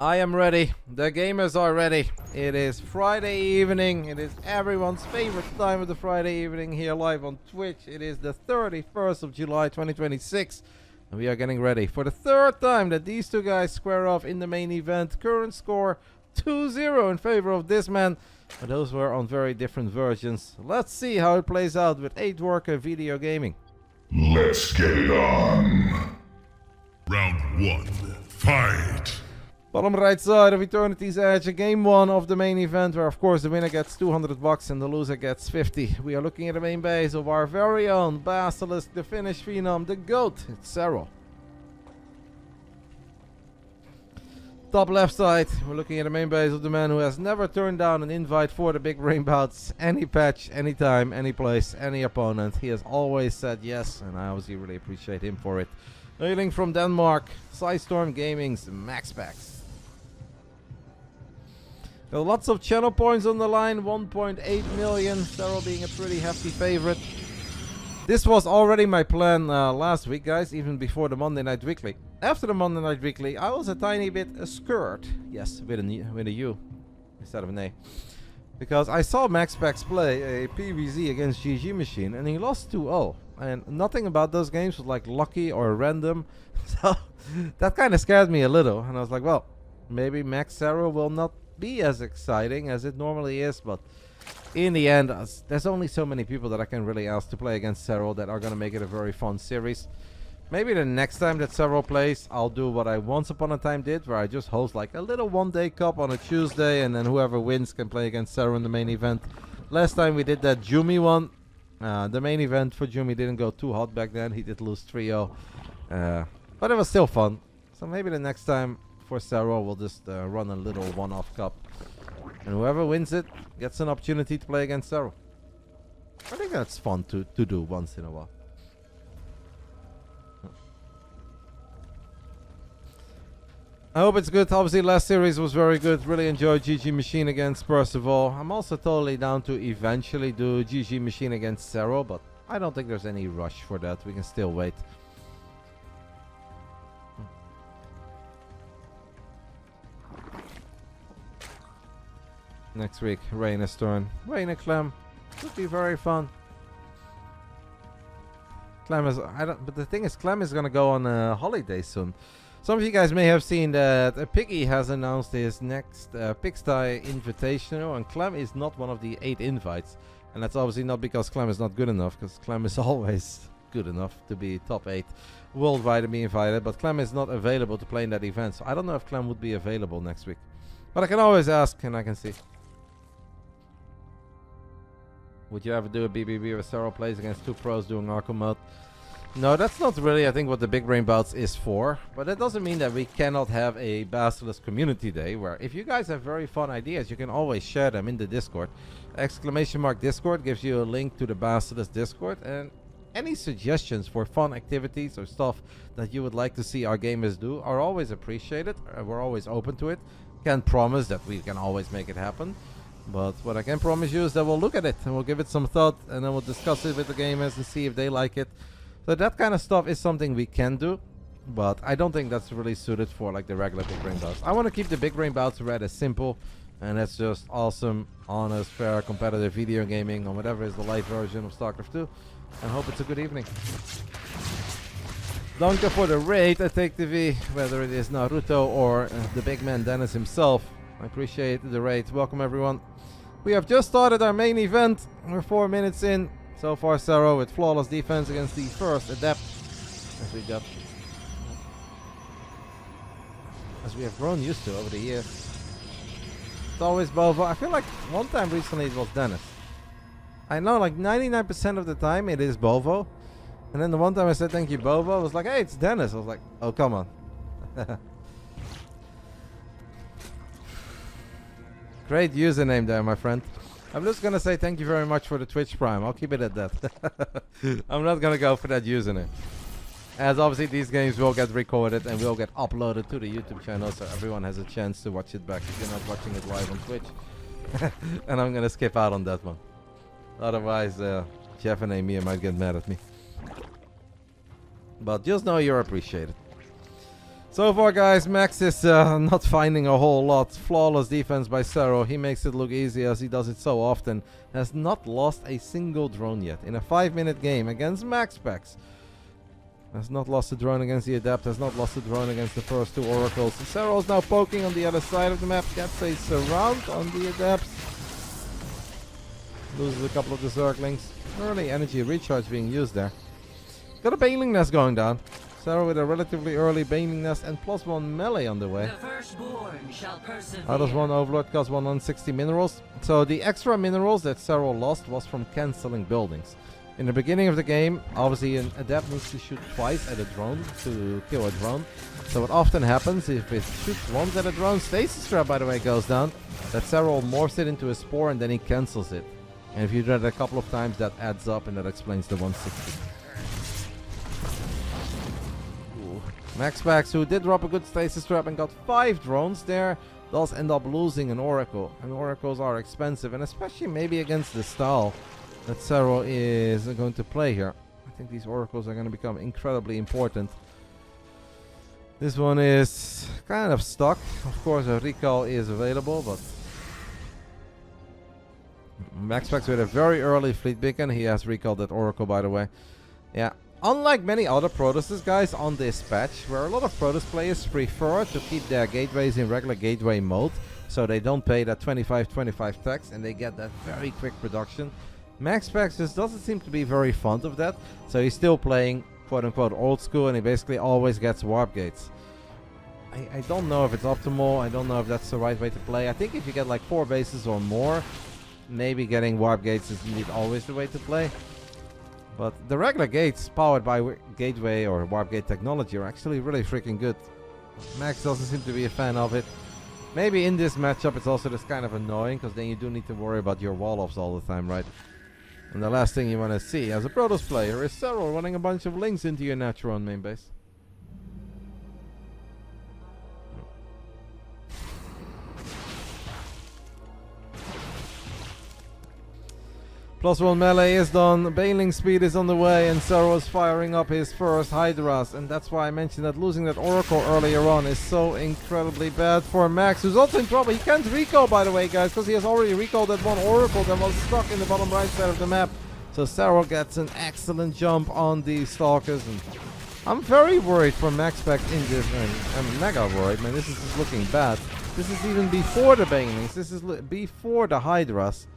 I am ready. The gamers are ready. It is Friday evening. It is everyone's favorite time of the Friday evening here live on Twitch. It is the 31st of July 2026. And we are getting ready for the third time that these two guys square off in the main event. Current score 2-0 in favor of this man. But those were on very different versions. Let's see how it plays out with 8-worker video gaming. Let's get it on. Round 1, fight! Bottom right side of Eternity's Edge, game 1 of the main event, where of course the winner gets 200 bucks and the loser gets 50. We are looking at the main base of our very own Basilisk, the Finnish Phenom, the GOAT, it's Serral. Top left side, we're looking at the main base of the man who has never turned down an invite for the Big Brain Bouts. Any patch, any time, any place, any opponent. He has always said yes, and I obviously really appreciate him for it. Hailing from Denmark, Storm Gaming's MaxPax. Got lots of channel points on the line, 1.8 million. Serral being a pretty hefty favorite. This was already my plan last week, guys, even before the Monday Night Weekly. After the Monday Night Weekly, I was a tiny bit scared. Yes, with a U instead of an A. Because I saw MaxPax play a PvZ against GG Machine, and he lost 2-0. And nothing about those games was like lucky or random. So that kind of scared me a little. And I was like, well, maybe Max Serral will not be as exciting as it normally is, but in the end, there's only so many people that I can really ask to play against Serral that are going to make it a very fun series. Maybe the next time that Serral plays, I'll do what I once upon a time did, where I just host like a little one-day cup on a Tuesday, and then whoever wins can play against Serral in the main event. Last time we did that Jumi one. The main event for Jumi didn't go too hot back then. He did lose 3-0. But it was still fun. So maybe the next time for Serral, we'll just run a little one-off cup. And whoever wins it gets an opportunity to play against Serral. I think that's fun to do once in a while. I hope it's good. Obviously, last series was very good. Really enjoyed GG Machine against Percival. I'm also totally down to eventually do GG Machine against Serral, but I don't think there's any rush for that. We can still wait. Next week, Reynor's turn. Reynor Clem. Would be very fun. Clem is... but the thing is, Clem is gonna go on a holiday soon. Some of you guys may have seen that Piggy has announced his next Pigsty Invitational, and Clem is not one of the 8 invites. And that's obviously not because Clem is not good enough, because Clem is always good enough to be top 8 worldwide and be invited, but Clem is not available to play in that event, so I don't know if Clem would be available next week. But I can always ask, and I can see. Would you ever do a BBB where Serral plays against 2 pros doing Arco mode? No, that's not really, I think, what the Big Brain Bouts is for. But that doesn't mean that we cannot have a Basilisk Community Day, where if you guys have very fun ideas, you can always share them in the Discord. !Discord gives you a link to the Basilisk Discord. And any suggestions for fun activities or stuff that you would like to see our gamers do are always appreciated. We're always open to it. Can't promise that we can always make it happen. But what I can promise you is that we'll look at it and we'll give it some thought, and then we'll discuss it with the gamers and see if they like it. So that kind of stuff is something we can do, but I don't think that's really suited for like the regular Big Brain Bouts. I want to keep the Big Brain Bouts red as simple, and that's just awesome, honest, fair, competitive video gaming on whatever is the light version of Starcraft 2, and hope it's a good evening. Danke for the raid, I take TV, whether it is Naruto or the big man Dennis himself. I appreciate the raid. Welcome everyone. We have just started our main event. We're 4 minutes in. So far, Serral with flawless defense against the first adept. As we have grown used to over the years. It's always Bovo. I feel like one time recently it was Dennis. I know like 99% of the time it is Bovo. And then the one time I said thank you Bovo, I was like, hey, it's Dennis. I was like, oh, come on. Great username there, my friend. I'm just gonna say thank you very much for the Twitch Prime. I'll keep it at that. I'm not gonna go for that username. As obviously these games will get recorded and will get uploaded to the YouTube channel, so everyone has a chance to watch it back if you're not watching it live on Twitch. And I'm gonna skip out on that one. Otherwise, Jeff and Amy might get mad at me. But just know you're appreciated. So far, guys, Max is not finding a whole lot. Flawless defense by Serral. He makes it look easy as he does it so often. Has not lost a single drone yet in a 5-minute game against MaxPax. Has not lost a drone against the Adept. Has not lost a drone against the first two Oracles. Serral is now poking on the other side of the map. Gets a surround on the Adept. Loses a couple of the Zerglings. Early energy recharge being used there. Got a Baneling Nest going down. Serral with a relatively early Baneling Nest and +1 melee on the way. The firstborn shall persevere. How does one Overlord cost 160 minerals? So the extra minerals that Serral lost was from cancelling buildings. In the beginning of the game, obviously an Adept needs to shoot twice at a drone to kill a drone. So what often happens, if it shoots once at a drone, Stasis Trap by the way goes down, that Serral morphs it into a Spore and then he cancels it. And if you do that a couple of times, that adds up and that explains the 160. MaxPax, who did drop a good Stasis Trap and got 5 drones there, does end up losing an Oracle. And Oracles are expensive, and especially maybe against the style that Serral is going to play here. I think these Oracles are going to become incredibly important. This one is kind of stuck. Of course, a recall is available, but MaxPax with a very early fleet beacon. He has recalled that Oracle, by the way. Yeah. Unlike many other Protosses, guys, on this patch, where a lot of Protoss players prefer to keep their gateways in regular gateway mode, so they don't pay that 25 tax and they get that very quick production. MaxPax just doesn't seem to be very fond of that, so he's still playing quote-unquote old school and he basically always gets warp gates. I don't know if it's optimal, I don't know if that's the right way to play. I think if you get like 4 bases or more, maybe getting warp gates is indeed always the way to play. But the regular gates powered by gateway or warp gate technology are actually really freaking good. Max doesn't seem to be a fan of it. Maybe in this matchup it's also just kind of annoying, because then you do need to worry about your wall-offs all the time, right? And the last thing you want to see as a Protoss player is Serral running a bunch of links into your natural on main base. +1 melee is done, Baneling speed is on the way, and Serral is firing up his first Hydras, and that's why I mentioned that losing that Oracle earlier on is so incredibly bad for Max, who's also in trouble. He can't recall, by the way, guys, because he has already recalled that one Oracle that was stuck in the bottom right side of the map. So Serral gets an excellent jump on the Stalkers, and I'm very worried for MaxPax in this. I'm mega worried, man. This is just looking bad. This is even before the Banelings. This is before the Hydras.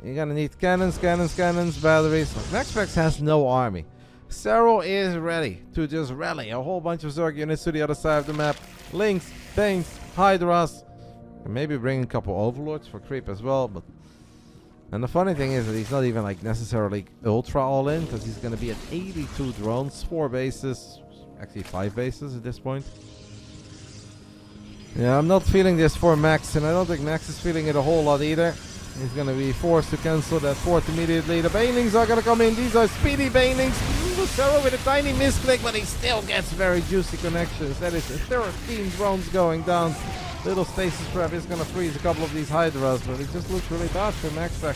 You're gonna need cannons, batteries. MaxPax has no army. Serral is ready to just rally a whole bunch of Zerg units to the other side of the map. Links, Banes, Hydras. And maybe bring a couple Overlords for creep as well. And the funny thing is that he's not even like necessarily ultra all in, because he's gonna be at 82 drones, 4 bases, actually 5 bases at this point. Yeah, I'm not feeling this for Max, and I don't think Max is feeling it a whole lot either. He's going to be forced to cancel that fort immediately. The Banelings are going to come in. These are speedy Banelings. Serral with a tiny misclick, but he still gets very juicy connections. That is 13 drones going down. Little Stasis Trap is going to freeze a couple of these Hydras, but it just looks really bad for MaxPax.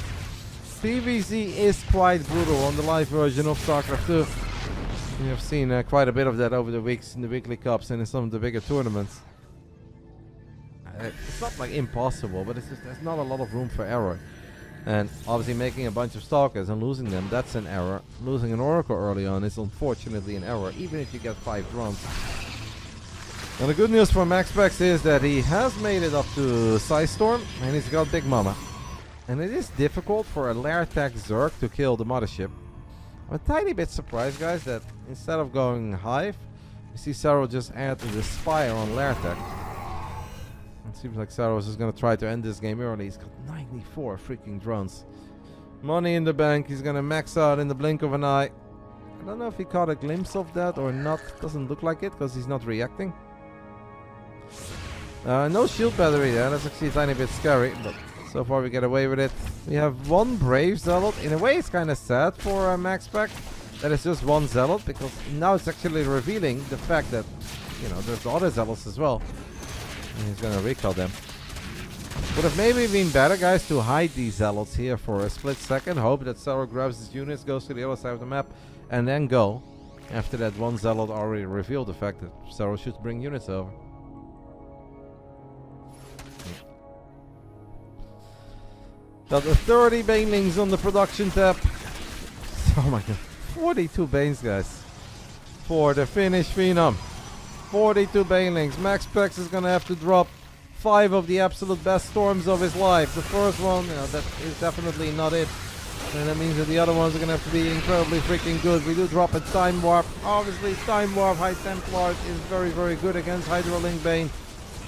PvZ is quite brutal on the live version of Starcraft 2. We have seen quite a bit of that over the weeks in the weekly cups and in some of the bigger tournaments. It's not like impossible, but it's just there's not a lot of room for error. And obviously making a bunch of Stalkers and losing them, that's an error. Losing an Oracle early on is unfortunately an error, even if you get 5 drones. Now the good news for MaxPax is that he has made it up to Storm, and he's got Big Mama. And it is difficult for a lair tech Zerg to kill the mothership. I'm a tiny bit surprised, guys, that instead of going Hive, you see Serral just add the Spire on lair tech. It seems like Serral is going to try to end this game early. He's got 94 freaking drones. Money in the bank. He's going to max out in the blink of an eye. I don't know if he caught a glimpse of that or not. Doesn't look like it because he's not reacting. No shield battery there. That's actually a tiny bit scary, but so far we get away with it. We have 1 Brave Zealot. In a way it's kind of sad for MaxPax that it's just 1 Zealot, because now it's actually revealing the fact that, you know, there's the other Zealots as well. And he's gonna recall them. Would have maybe been better, guys, to hide these Zealots here for a split second. Hope that Serral grabs his units, goes to the other side of the map, and then go. After that, one Zealot already revealed the fact that Serral should bring units over. Got the 30 banelings on the production tab. Oh my god. 42 banes, guys. For the Finnish Phenom. 42 banelings. MaxPax is gonna have to drop 5 of the absolute best storms of his life. The first one, that is definitely not it. And that means that the other ones are gonna have to be incredibly freaking good. We do drop a Time Warp. Obviously, Time Warp High Templars is very, very good against Hydrolink Bane.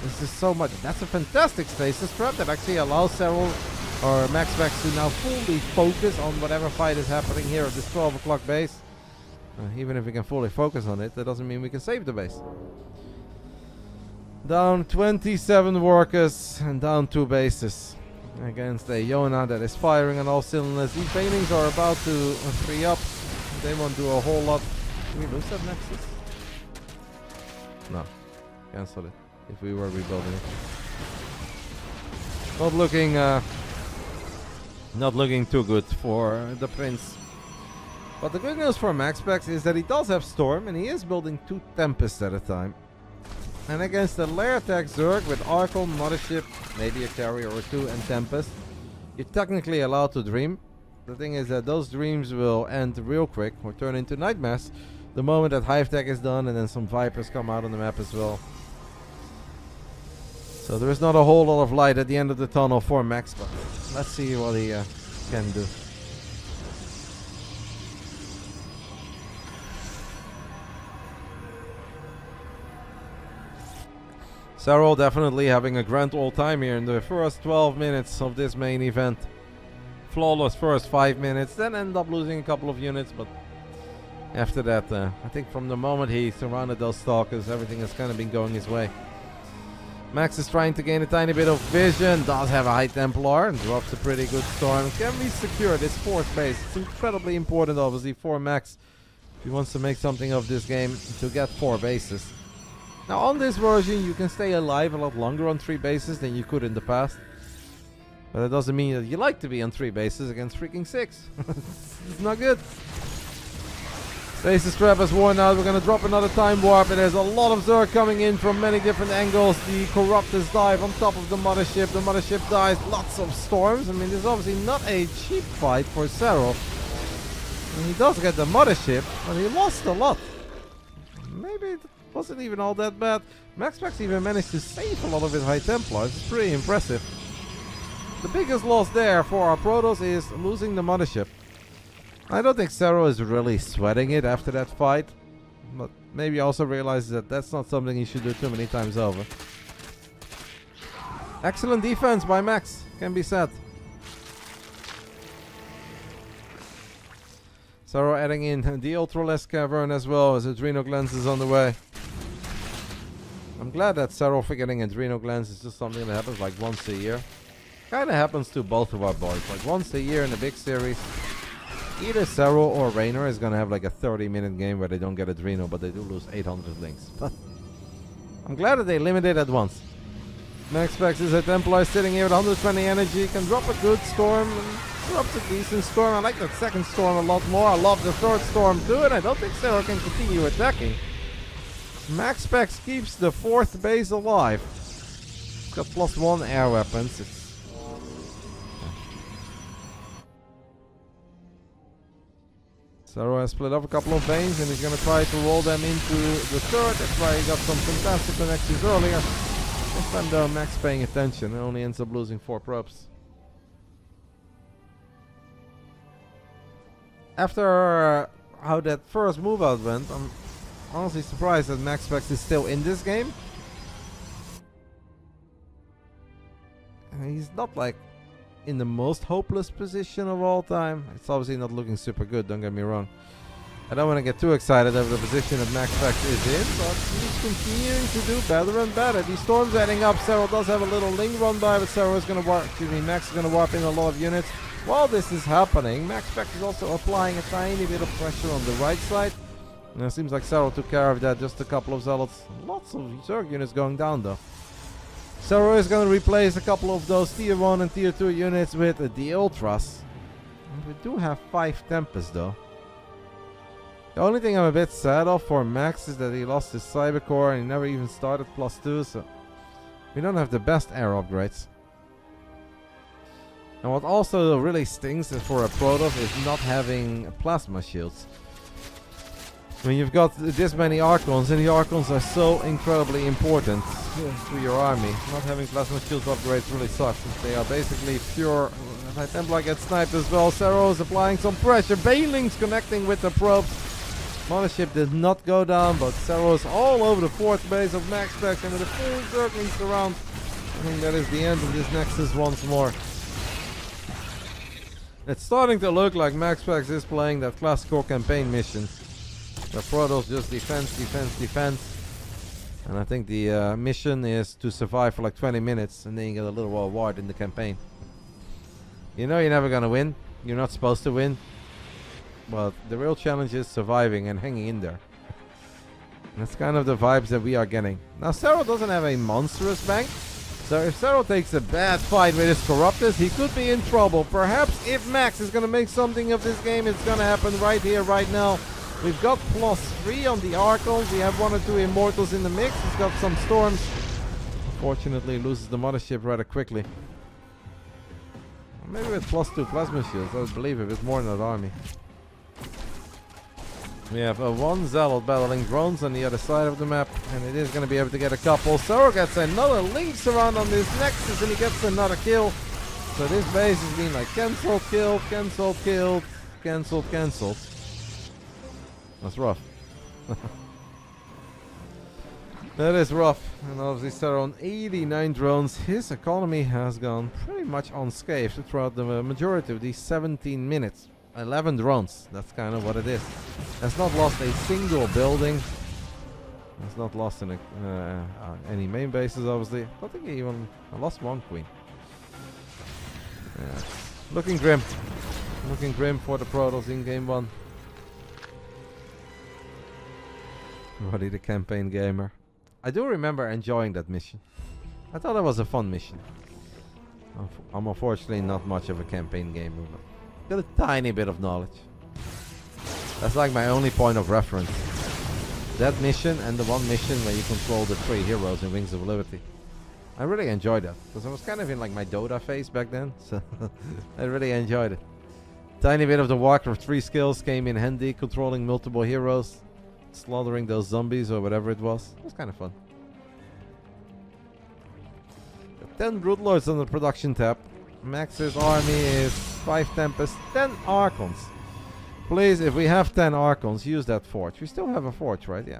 This is so much. That's a fantastic stasis trap that actually allows Serral or MaxPax to now fully focus on whatever fight is happening here at this 12 o'clock base. Even if we can fully focus on it, that doesn't mean we can save the base. Down 27 workers and down 2 bases against a Yona that is firing on all cylinders. These banelings are about to free up. They won't do a whole lot. Can we lose that Nexus? No. Cancel it. If we were rebuilding it. Not looking too good for the Prince. But the good news for MaxPax is that he does have Storm and he is building 2 Tempests at a time. And against the lair attack Zerg with Arkle, Mothership, maybe a carrier or 2 and Tempest, you're technically allowed to dream. The thing is that those dreams will end real quick or turn into nightmares the moment that Hive Tech is done and then some Vipers come out on the map as well. So there is not a whole lot of light at the end of the tunnel for Max, but let's see what he can do. Serral definitely having a grand old time here in the first 12 minutes of this main event. Flawless first 5 minutes, then end up losing a couple of units, but after that, I think from the moment he surrounded those stalkers, everything has kind of been going his way. Max is trying to gain a tiny bit of vision, does have a High Templar, and drops a pretty good storm. Can we secure this 4th base? It's incredibly important, obviously, for Max, if he wants to make something of this game, to get 4 bases. Now, on this version, you can stay alive a lot longer on 3 bases than you could in the past. But that doesn't mean that you like to be on 3 bases against freaking 6. It's not good. Stasis Trap is worn out. We're going to drop another Time Warp. And there's a lot of Zerg coming in from many different angles. The Corruptors dive on top of the Mothership. The Mothership dies. Lots of storms. I mean, this is obviously not a cheap fight for Serral. And he does get the Mothership, but he lost a lot. Maybe it wasn't even all that bad. MaxPax even managed to save a lot of his High Templars. It's pretty impressive. The biggest loss there for our Protoss is losing the Mothership. I don't think Serral is really sweating it after that fight. But maybe also realizes that that's not something he should do too many times over. Excellent defense by Max, can be said. Serral adding in the Ultraless Cavern as well as Adrenal Glands is on the way. I'm glad that Serral forgetting Adrenal Glands is just something that happens like once a year. Kinda happens to both of our boys, like once a year in the big series. Either Serral or Reynor is gonna have like a 30-minute game where they don't get Adrenal, but they do lose 800 links. But I'm glad that they limit it at once. MaxPax is a Templar sitting here with 120 energy, can drop a good storm, and drops a decent storm. I like that second storm a lot more. I love the third storm too, and I don't think Serral can continue attacking. MaxPax keeps the 4th base alive. It's got +1 air weapons. Serral has split up a couple of veins and he's going to try to roll them into the 3rd. That's why he got some fantastic connections earlier. This time though, Max paying attention and only ends up losing 4 probes. After how that first move out went, I'm honestly surprised that MaxPax is still in this game. And he's not like in the most hopeless position of all time. It's obviously not looking super good, don't get me wrong. I don't want to get too excited over the position that MaxPax is in, but he's continuing to do better and better. These storms adding up. Serral does have a little Ling run by, but Serral is going to warp, Max is going to warp in a lot of units. While this is happening, MaxPax is also applying a tiny bit of pressure on the right side. And it seems like Serral took care of that, just a couple of zealots. Lots of Zerg units going down though. Serral is going to replace a couple of those tier 1 and tier 2 units with the Ultras. And we do have 5 Tempests though. The only thing I'm a bit sad of for Max is that he lost his Cyber Core and he never even started +2, so we don't have the best air upgrades. And what also really stings is for a Protoss is not having plasma shields. When you've got this many Archons, and the Archons are so incredibly important to your army, not having plasma shields upgrades really sucks, since they are basically pure. High Templar gets sniped as well. Serral is applying some pressure. Baneling's connecting with the probes. Mothership did not go down, but Serral is all over the fourth base of MaxPax and with a full circling surround. I think that is the end of this Nexus once more. It's starting to look like MaxPax is playing that classical campaign mission. The Protoss just defense. And I think the mission is to survive for like 20 minutes and then you get a little reward in the campaign. You know you're never gonna win. You're not supposed to win. But the real challenge is surviving and hanging in there. And that's kind of the vibes that we are getting. Now Serral doesn't have a monstrous bank. So if Serral takes a bad fight with his Corruptors, he could be in trouble. Perhaps if Max is gonna make something of this game, it's gonna happen right here, right now. We've got +3 on the Archons. We have 1 or 2 Immortals in the mix. He's got some Storms. Unfortunately, loses the Mothership rather quickly. Maybe with +2 Plasma Shields, I would believe it with more in that army. We have one Zealot battling drones on the other side of the map, and it is going to be able to get a couple. Serral gets another Lynx around on this Nexus, and he gets another kill. So this base has been like cancelled, killed, cancelled, killed, cancelled, cancelled. That's rough. That is rough. And obviously Serral on 89 drones. His economy has gone pretty much unscathed throughout the majority of these 17 minutes. 11 drones. That's kind of what it is. Has not lost a single building. Has not lost any main bases, obviously. I think he even lost 1 queen. Yeah. Looking grim. Looking grim for the Protoss in game 1. Roddy the campaign gamer. I do remember enjoying that mission. I thought it was a fun mission. I'm unfortunately not much of a campaign gamer, but got a tiny bit of knowledge. That's like my only point of reference. That mission and the one mission where you control the 3 heroes in Wings of Liberty. I really enjoyed that, because I was kind of in like my Dota phase back then, so I really enjoyed it. Tiny bit of the Warcraft 3 skills came in handy, controlling multiple heroes, slaughtering those zombies or whatever it was. It was kind of fun. 10 Broodlords on the production tab. Max's army is 5 Tempests, 10 Archons. Please, if we have 10 Archons, use that forge. We still have a forge, right? Yeah.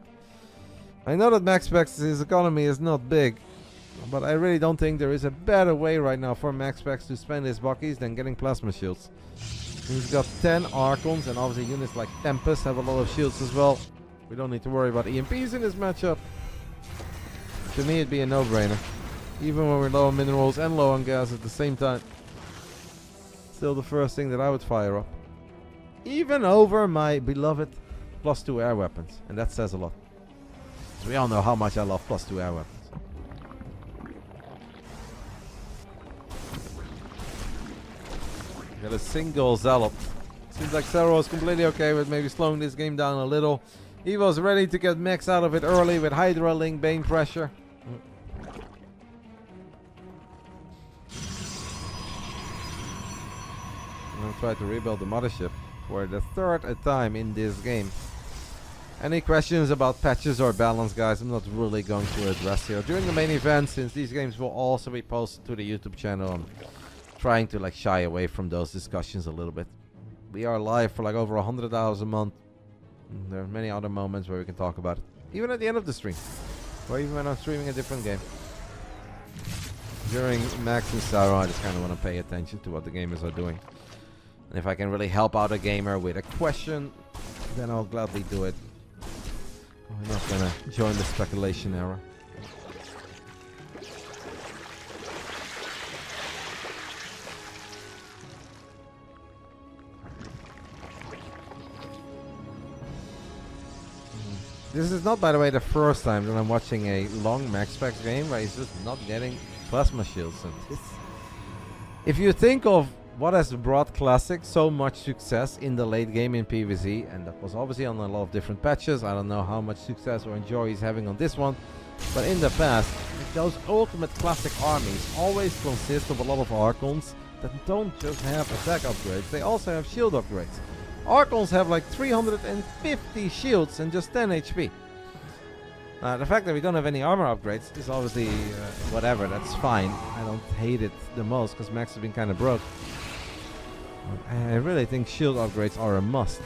I know that MaxPax's economy is not big, but I really don't think there is a better way right now for MaxPax to spend his buckies than getting plasma shields. He's got 10 Archons, and obviously units like Tempest have a lot of shields as well. We don't need to worry about EMPs in this matchup. To me, it'd be a no-brainer. Even when we're low on minerals and low on gas at the same time. Still the first thing that I would fire up. Even over my beloved +2 air weapons. And that says a lot. So we all know how much I love +2 air weapons. Got a single Zealot. Seems like Serral is completely okay with maybe slowing this game down a little. He was ready to get Max out of it early with Hydra Link Bane pressure. I'm gonna try to rebuild the mothership for the 3rd time in this game. Any questions about patches or balance, guys? I'm not really going to address here during the main event, since these games will also be posted to the YouTube channel. I'm trying to like shy away from those discussions a little bit. We are live for like over 100 hours a month. There are many other moments where we can talk about it, even at the end of the stream, or even when I'm streaming a different game. During Max and Serral, I just kind of want to pay attention to what the gamers are doing. And if I can really help out a gamer with a question, then I'll gladly do it. I'm not gonna join the speculation era. This is not, by the way, the first time that I'm watching a long MaxPax game where he's just not getting plasma shields. And if you think of what has brought Classic so much success in the late game in PvZ, and that was obviously on a lot of different patches. I don't know how much success or enjoy he's having on this one, but in the past, those ultimate Classic armies always consist of a lot of Archons that don't just have attack upgrades, they also have shield upgrades. Archons have like 350 shields and just 10 HP. The fact that we don't have any armor upgrades is obviously whatever, that's fine. I don't hate it the most because Max has been kind of broke. But I really think shield upgrades are a must.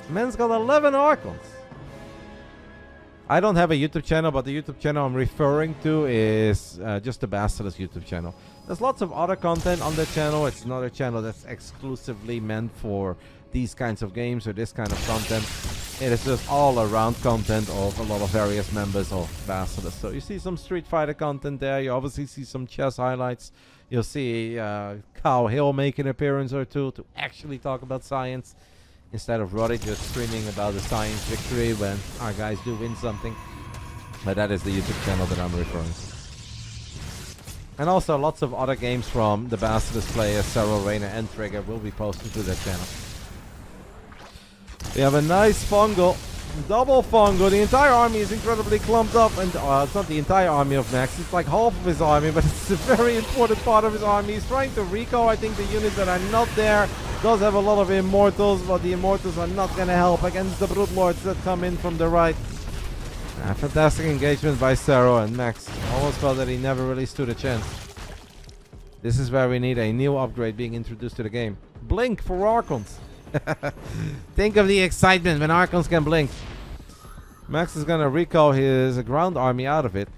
Man's got 11 Archons. I don't have a YouTube channel, but the YouTube channel I'm referring to is just the BASILISK YouTube channel. There's lots of other content on the channel. It's another channel that's exclusively meant for these kinds of games or this kind of content. It is just all around content of a lot of various members of BASILISK. So you see some Street Fighter content there. You obviously see some chess highlights. You'll see Cow Hill make an appearance or two to actually talk about science, instead of Roddy just streaming about the science victory when our guys do win something. But that is the YouTube channel that I'm referring to. And also lots of other games from the BASILISK players, Serral, Reynor and Trigger, will be posted to that channel. We have a nice fungal, double fungal. The entire army is incredibly clumped up, and it's not the entire army of Max, it's like half of his army, but it's a very important part of his army. He's trying to recall, I think, the units that are not there. Does have a lot of Immortals, but the Immortals are not going to help against the Broodlords that come in from the right. Fantastic engagement by Serral, and Max almost felt that he never really stood a chance. This is where we need a new upgrade being introduced to the game. Blink for Archons. Think of the excitement when Archons can blink. Max is going to recall his ground army out of it.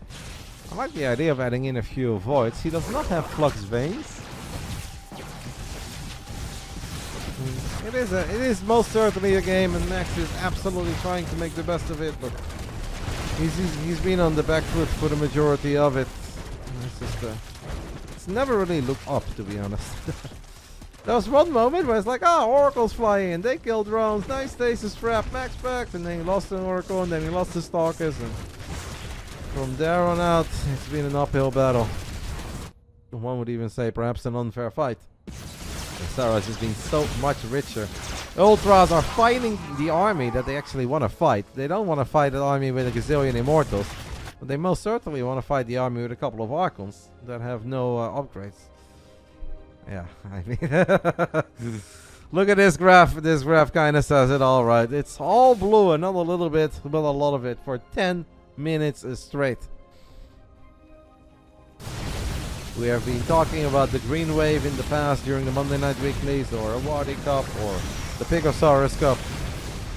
I like the idea of adding in a few voids. He does not have Flux Veins. It is most certainly a game, and Max is absolutely trying to make the best of it, but he's been on the back foot for the majority of it. It's just it's never really looked up, to be honest. There was one moment where it's like, Oracle's flying in, they killed drones, nice stasis trap, MaxPax, and then he lost an Oracle, and then he lost the Stalkers, and from there on out, it's been an uphill battle. One would even say perhaps an unfair fight. Sarah's just been so much richer. The Ultras are fighting the army that they actually want to fight. They don't want to fight an army with a gazillion Immortals, but they most certainly want to fight the army with a couple of Archons that have no upgrades. Yeah, I mean, look at this graph. This graph kind of says it all right. It's all blue, and not a little bit, but a lot of it, for 10 minutes straight. We have been talking about the green wave in the past during the Monday Night Weeklies, or a Wardy Cup, or the Picosaurus Cup.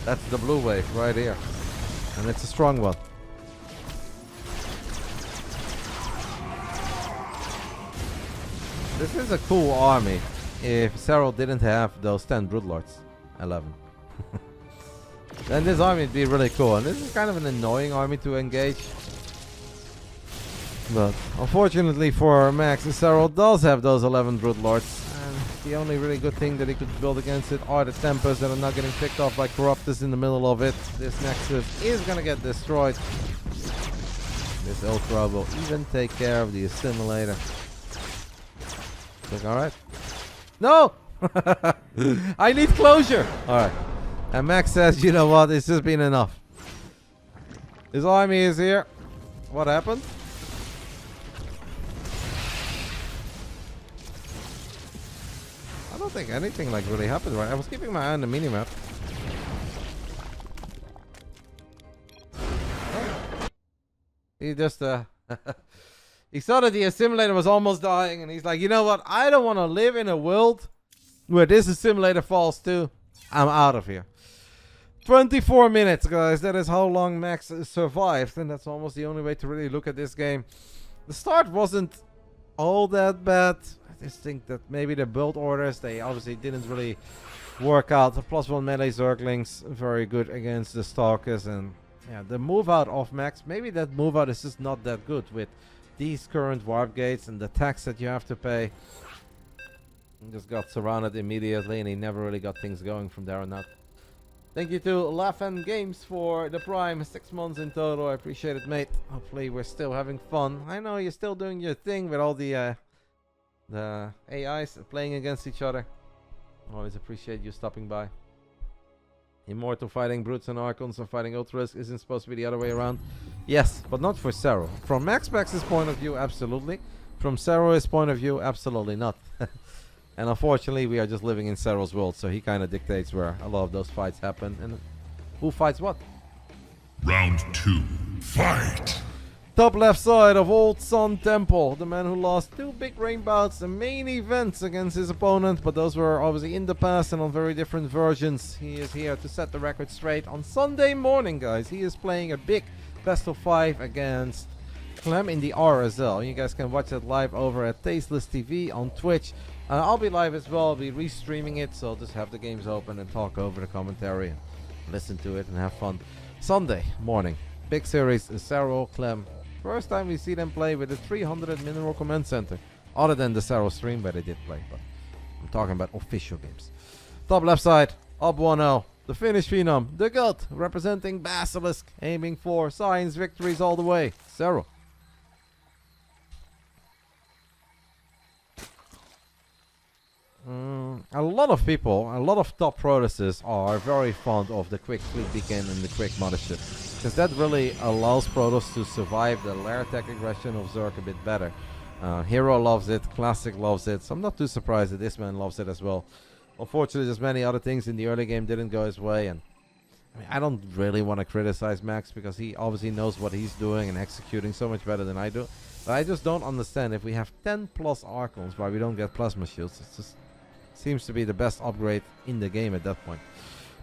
That's the blue wave right here, and it's a strong one. This is a cool army if Serral didn't have those 10 Broodlords. 11. Then this army would be really cool, and this is kind of an annoying army to engage. But unfortunately for Max, Serral does have those 11 Broodlords, and the only really good thing that he could build against it are the Tempers that are not getting picked off by Corruptus in the middle of it. This Nexus is gonna get destroyed. This Ultra will even take care of the Assimilator. Alright. No! I need closure! Alright. And Max says, you know what, it's just been enough. His army is here. What happened? I don't think anything like really happened, right? I was keeping my eye on the minimap. Oh. He just he saw that the Assimilator was almost dying, and he's like, you know what? I don't want to live in a world where this Assimilator falls too. I'm out of here. 24 minutes, guys. That is how long Max survived, and that's almost the only way to really look at this game. The start wasn't all that bad. I just think that maybe the build orders, they obviously didn't really work out. The +1 melee Zerglings, very good against the Stalkers, and yeah, the move out of Max, maybe that move out is just not that good with these current warp gates and the tax that you have to pay. He just got surrounded immediately, and he never really got things going from there on out. Thank you to Laugh-N Games for the Prime, 6 months in total. I appreciate it, mate. Hopefully we're still having fun. I know you're still doing your thing with all the the AIs playing against each other. Always appreciate you stopping by. Immortal fighting Brutes and Archons or fighting Ultras isn't supposed to be the other way around. Yes, but not for Serral. From MaxPax's point of view, absolutely. From Serral's point of view, absolutely not. And unfortunately, we are just living in Serral's world, so he kind of dictates where a lot of those fights happen and who fights what. Round 2. Fight! Top left side of Old Sun Temple, the man who lost 2 big brain bouts, the main events against his opponent, but those were obviously in the past and on very different versions. He is here to set the record straight on Sunday morning, guys. He is playing a big best of 5 against Clem in the RSL. You guys can watch it live over at Tasteless TV on Twitch. I'll be live as well. I'll be restreaming it, so I'll just have the games open and talk over the commentary and listen to it and have fun. Sunday morning, big series, Serral, Clem. First time we see them play with the 300 Mineral Command Center. Other than the Serral stream where they did play, but I'm talking about official games. Top left side, up 1-0. The Finnish Phenom, the GOAT, representing Basilisk, aiming for science victories all the way. Serral. A lot of people, a lot of top Protosses are very fond of the quick fleet beacon and the quick mothership, because that really allows Protoss to survive the lair attack aggression of Zerg a bit better. Hero loves it, Classic loves it, so I'm not too surprised that this man loves it as well. Unfortunately, there's many other things in the early game didn't go his way, and I mean, I don't really want to criticize Max because he obviously knows what he's doing and executing so much better than I do. But I just don't understand if we have 10 plus Archons why we don't get plasma shields. It just seems to be the best upgrade in the game at that point.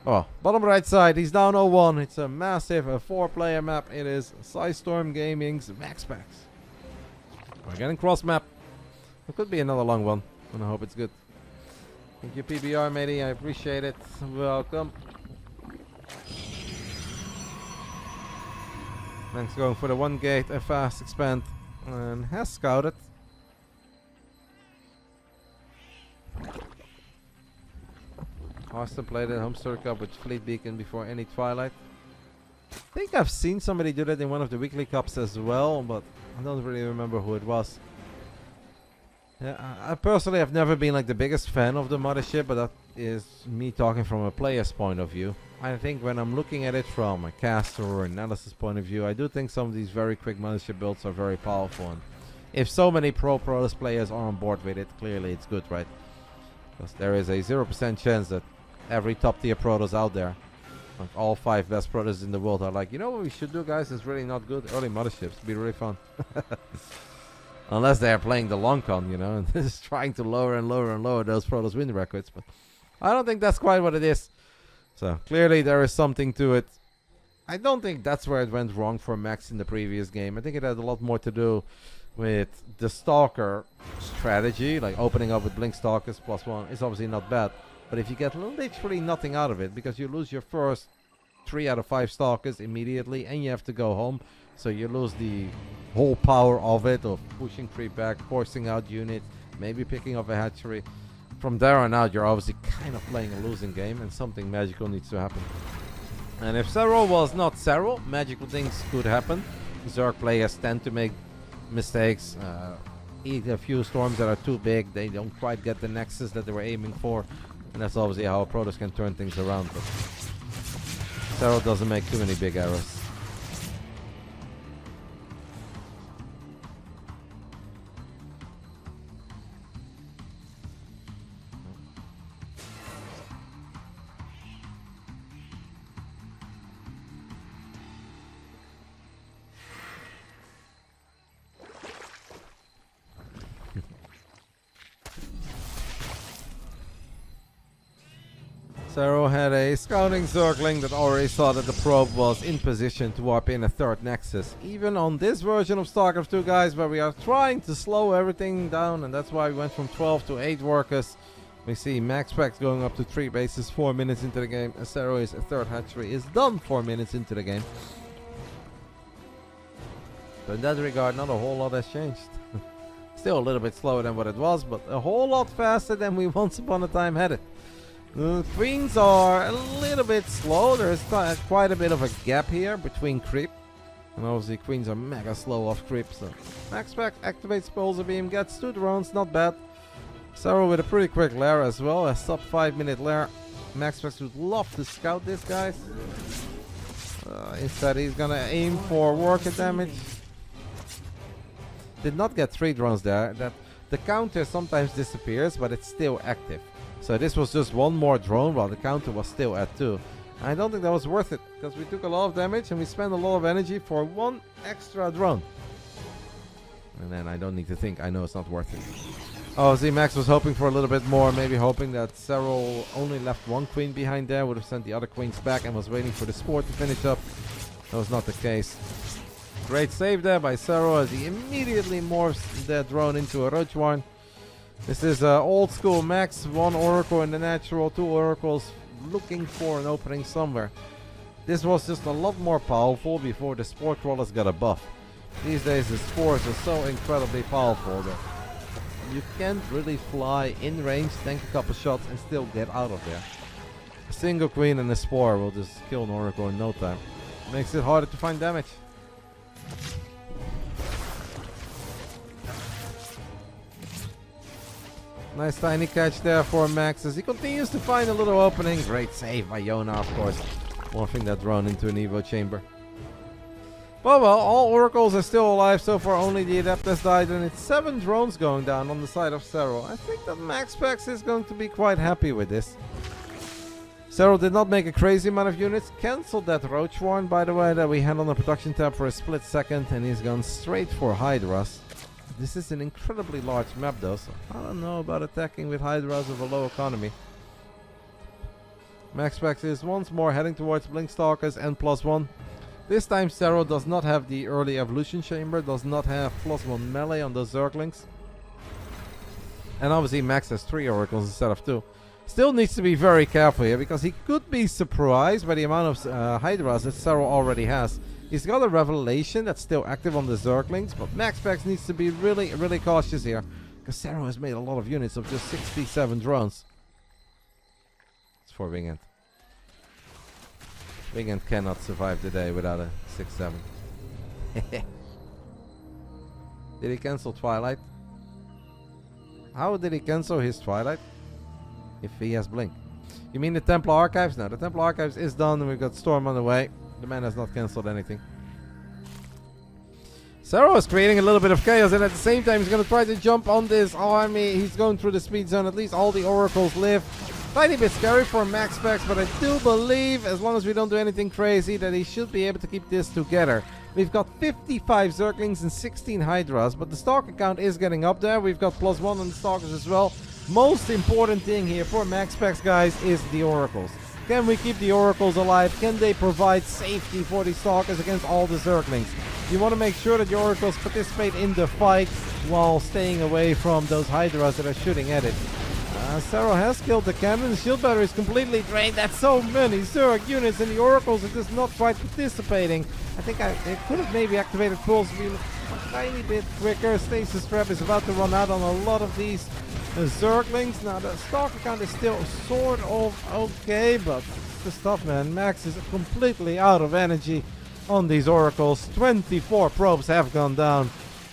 Oh, bottom right side, he's down 0-1. It's a massive 4-player map. It is Storm Gaming's MaxPax. We're getting cross map. It could be another long one, and I hope it's good. Thank you, PBR, matey. I appreciate it. Welcome. Max going for the 1 gate, a fast expand, and has scouted. Austin played at Homestar Cup with Fleet Beacon before any Twilight. I think I've seen somebody do that in one of the weekly cups as well, but I don't really remember who it was. Yeah, I personally have never been like the biggest fan of the mothership, but that is me talking from a player's point of view. I think when I'm looking at it from a caster or analysis point of view, I do think some of these very quick mothership builds are very powerful. And if so many pro Protoss players are on board with it, clearly it's good, right? Because there is a 0% chance that every top tier Protoss out there, like all 5 best Protoss in the world, are like, you know what we should do, guys? It's really not good. Early motherships. It'd be really fun. Unless they're playing the long con, you know, and just trying to lower and lower and lower those Protoss win records. But I don't think that's quite what it is. So clearly there is something to it. I don't think that's where it went wrong for Max in the previous game. I think it had a lot more to do with the Stalker strategy, like opening up with Blink Stalkers +1 is obviously not bad. But if you get literally nothing out of it, because you lose your first 3 out of 5 Stalkers immediately and you have to go home, so you lose the whole power of it, of pushing creep back, forcing out units, maybe picking up a hatchery. From there on out, you're obviously kind of playing a losing game, and something magical needs to happen. And if Serral was not Serral, magical things could happen. Zerg players tend to make mistakes, eat a few storms that are too big, they don't quite get the nexus that they were aiming for, and that's obviously how a Protoss can turn things around. But Serral doesn't make too many big errors. Serral had a scouting Zergling that already saw that the probe was in position to warp in a 3rd nexus. Even on this version of Starcraft 2, guys, where we are trying to slow everything down, and that's why we went from 12 to 8 workers. We see MaxPax going up to 3 bases 4 minutes into the game. Serral's 3rd hatchery is done 4 minutes into the game. So in that regard, not a whole lot has changed. Still a little bit slower than what it was, but a whole lot faster than we once upon a time had it. The queens are a little bit slow. There is quite a bit of a gap here between creep. And obviously queens are mega slow off creep. So MaxPax activates Pulsar Beam, gets 2 drones, not bad. Serral with a pretty quick lair as well, a sub 5-minute lair. MaxPax would love to scout this, guys. Instead, he's gonna aim for worker damage. Did not get 3 drones there. The counter sometimes disappears, but it's still active. So this was just 1 more drone while the counter was still at 2. I don't think that was worth it, because we took a lot of damage and we spent a lot of energy for 1 extra drone. And then I don't need to think, I know it's not worth it. Oh, Z-Max was hoping for a little bit more, maybe hoping that Serral only left 1 queen behind there, would have sent the other queens back and was waiting for the sport to finish up. That was not the case. Great save there by Serral as he immediately morphs that drone into a Roach Warren. This is old school Max, 1 Oracle in the natural, 2 Oracles looking for an opening somewhere. This was just a lot more powerful before the sport crawlers got a buff. These days the spores are so incredibly powerful that you can't really fly in range, tank a couple shots and still get out of there. A single queen and a spore will just kill an Oracle in no time. Makes it harder to find damage. Nice tiny catch there for Max as he continues to find a little opening. Great save by Yona, of course. Morphing that drone into an Evo chamber. But well, all Oracles are still alive so far. Only the Adeptus died, and it's 7 drones going down on the side of Serral. I think that MaxPax is going to be quite happy with this. Serral did not make a crazy amount of units. Cancelled that Roach Warren, by the way, that we had on the production tab for a split second, and he's gone straight for Hydras. This is an incredibly large map though, so I don't know about attacking with Hydras of a low economy. MaxPax is once more heading towards Blinkstalkers and +1. This time Serral does not have the early evolution chamber, does not have +1 melee on those Zerglings. And obviously Max has 3 Oracles instead of 2. Still needs to be very careful here because he could be surprised by the amount of Hydras that Serral already has. He's got a Revelation that's still active on the Zerglings, but MaxPax needs to be really, really cautious here because Serral has made a lot of units of just 67 drones. It's for Wingant. Wingant cannot survive the day without a 6-7. Did he cancel Twilight? How did he cancel his Twilight? If he has Blink. You mean the Templar Archives? No, the Templar Archives is done and we've got Storm on the way. The man has not cancelled anything. Serral is creating a little bit of chaos and at the same time he's going to try to jump on this army. He's going through the speed zone. At least all the Oracles live. Tiny bit scary for MaxPax, but I do believe, as long as we don't do anything crazy, that he should be able to keep this together. We've got 55 Zerglings and 16 Hydras, but the Stalker count is getting up there. We've got +1 on the Stalkers as well. Most important thing here for MaxPax, guys, is the Oracles. Can we keep the Oracles alive? Can they provide safety for the Stalkers against all the Zerglings? You want to make sure that your Oracles participate in the fight while staying away from those Hydras that are shooting at it. Serral has killed the cannon. The shield battery is completely drained. That's so many Zerg units, and the Oracles are just not quite participating. I think they could have maybe activated Pulse Wheel a tiny bit quicker. Stasis Trap is about to run out on a lot of these Zerglings. Now, the Stalker count is still sort of okay, but it's just tough, man. Max is completely out of energy on these Oracles. 24 probes have gone down,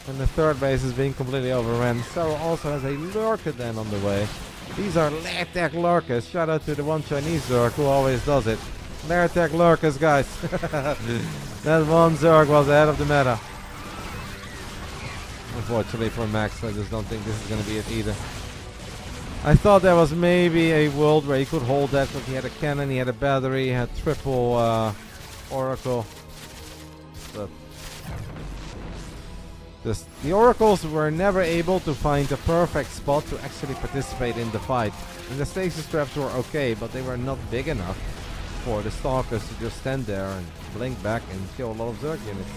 and the third base is being completely overrun. Serral also has a Lurker then on the way. These are Lair Tech Lurkers. Shout out to the one Chinese Zerg who always does it. Lair Tech Lurkers, guys. That one Zerg was ahead of the meta. Unfortunately for Max, I just don't think this is going to be it either. I thought there was maybe a world where he could hold that, but he had a cannon, he had a battery, he had triple Oracle. But the Oracles were never able to find the perfect spot to actually participate in the fight. And the stasis traps were okay, but they were not big enough for the Stalkers to just stand there and blink back and kill a lot of Zerg units.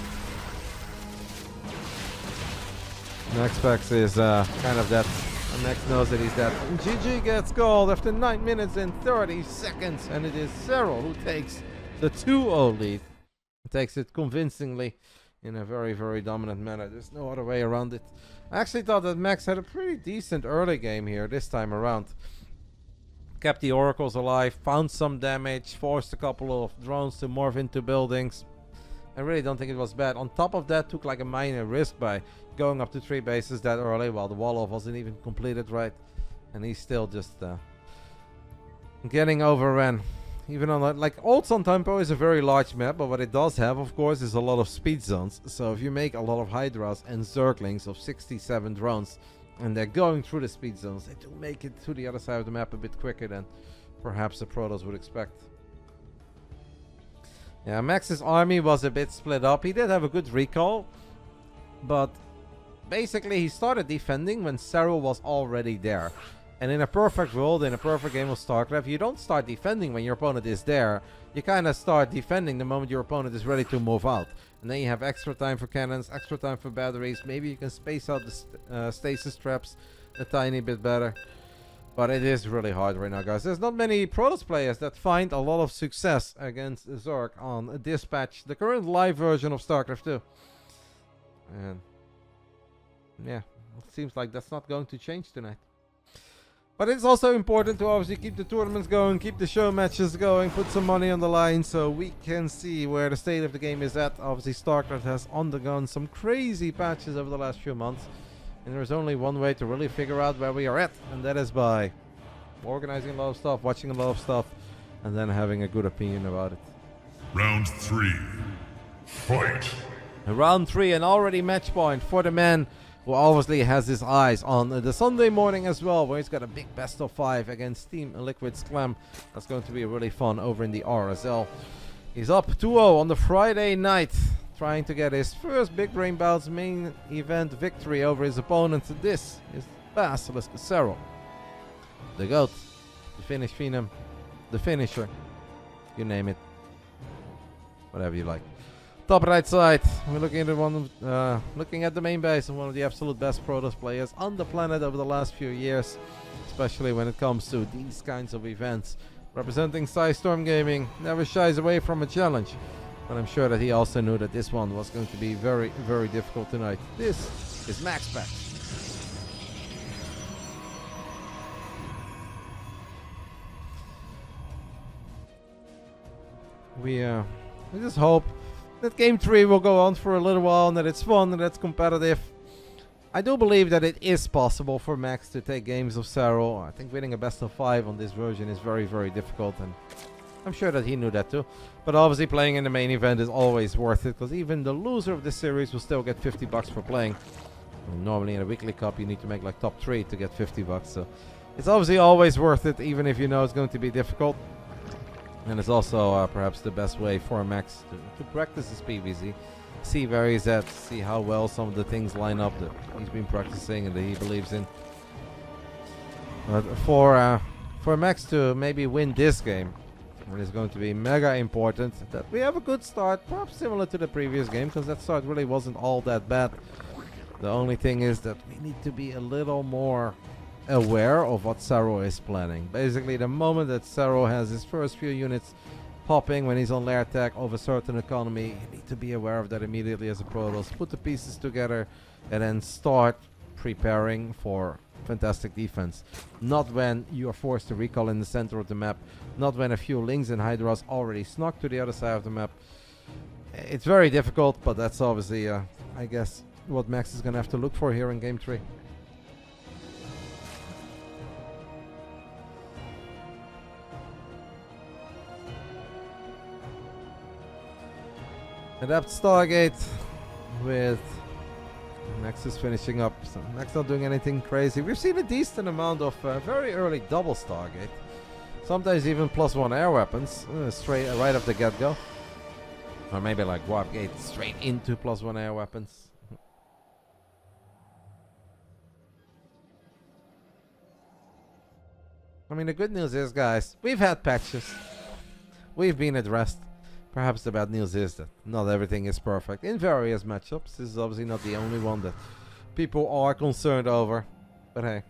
MaxPax is kind of that. And Max knows that he's dead. And GG gets gold after 9 minutes and 30 seconds. And it is Serral who takes the 2-0 lead. Takes it convincingly in a very, very dominant manner. There's no other way around it. I actually thought that Max had a pretty decent early game here this time around. Kept the Oracles alive, found some damage, forced a couple of drones to morph into buildings. I really don't think it was bad. On top of that, took like a minor risk by going up to 3 bases that early while the wall off wasn't even completed right. And he's still just getting overrun. Even on like Old Sun Tempo is a very large map, but what it does have, of course, is a lot of speed zones. So if you make a lot of Hydras and Zerglings of 67 drones, and they're going through the speed zones, they do make it to the other side of the map a bit quicker than perhaps the Protoss would expect. Yeah, Max's army was a bit split up. He did have a good recall, but basically he started defending when Serral was already there. And in a perfect world, in a perfect game of Starcraft, you don't start defending when your opponent is there. You kind of start defending the moment your opponent is ready to move out. And then you have extra time for cannons, extra time for batteries. Maybe you can space out the stasis traps a tiny bit better. But it is really hard right now, guys. There's not many Protoss players that find a lot of success against Zerg on Dispatch, the current live version of Starcraft 2. And yeah, it seems like that's not going to change tonight. But it's also important to obviously keep the tournaments going, keep the show matches going, put some money on the line so we can see where the state of the game is at. Obviously, StarCraft has undergone some crazy patches over the last few months. And there's only one way to really figure out where we are at. And that is by organizing a lot of stuff, watching a lot of stuff, and then having a good opinion about it. Round 3. Fight! Round 3, an already match point for the man who obviously has his eyes on the Sunday morning as well, where he's got a big best of 5 against Team Liquid's Clem. That's going to be really fun over in the RSL. He's up 2-0 on the Friday night, trying to get his first Big Brain Bouts main event victory over his opponent. This is BASILISK Serral, the GOAT, the Finnish Phenom, the finisher, you name it, whatever you like. Top right side, we're looking at looking at the main base of one of the absolute best Protoss players on the planet over the last few years, especially when it comes to these kinds of events. Representing Storm Gaming, never shies away from a challenge, but I'm sure that he also knew that this one was going to be very, very difficult tonight. This is MaxPax. We just hope that Game 3 will go on for a little while and that it's fun and that it's competitive. I do believe that it is possible for Max to take games of Serral. I think winning a best of 5 on this version is very, very difficult, and I'm sure that he knew that too. But obviously playing in the main event is always worth it, because even the loser of this series will still get 50 bucks for playing. And normally in a weekly cup you need to make like top 3 to get 50 bucks, so it's obviously always worth it, even if you know it's going to be difficult. And it's also perhaps the best way for Max to practice his PvZ. See where he's at, see how well some of the things line up that he's been practicing and that he believes in. But for Max to maybe win this game, it is going to be mega important that we have a good start, perhaps similar to the previous game, because that start really wasn't all that bad. The only thing is that we need to be a little more aware of what Serral is planning. Basically, the moment that Serral has his first few units popping when he's on lair attack of a certain economy, you need to be aware of that immediately as a Protoss. Put the pieces together and then start preparing for fantastic defense. Not when you're forced to recall in the center of the map, not when a few Lings and Hydras already snuck to the other side of the map. It's very difficult, but that's obviously, I guess, what Max is going to have to look for here in Game 3. Adapt Stargate with Max is finishing up. So Max not doing anything crazy. We've seen a decent amount of very early double Stargate. Sometimes even +1 air weapons straight right off the get-go. Or maybe like Warp Gate straight into +1 air weapons. I mean, the good news is, guys, we've had patches. We've been addressed. Perhaps the bad news is that not everything is perfect in various matchups. This is obviously not the only one that people are concerned over. But hey,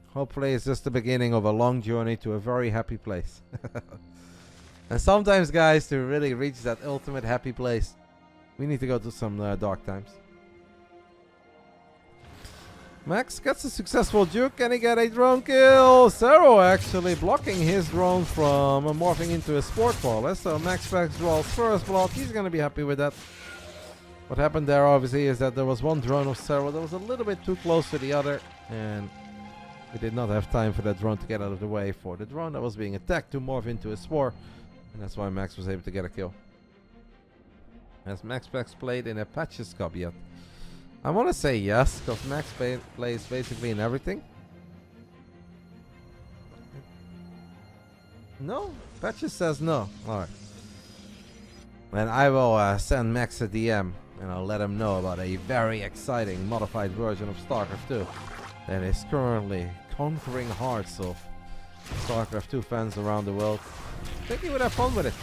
hopefully it's just the beginning of a long journey to a very happy place. And sometimes, guys, to really reach that ultimate happy place, we need to go to some dark times. Max gets a successful juke. Can he get a drone kill? Serral actually blocking his drone from morphing into a sport brawler. So MaxPax draws first blood. He's going to be happy with that. What happened there obviously is that there was one drone of Serral that was a little bit too close to the other. And We did not have time for that drone to get out of the way for the drone that was being attacked to morph into a spore. And that's why Max was able to get a kill. Has MaxPax played in a Patches Cup yet? I want to say yes, because Max plays basically in everything. No? Patches says no. Alright. And I will send Max a DM and I'll let him know about a very exciting modified version of Starcraft 2 that is currently conquering hearts of Starcraft 2 fans around the world. I think he would have fun with it.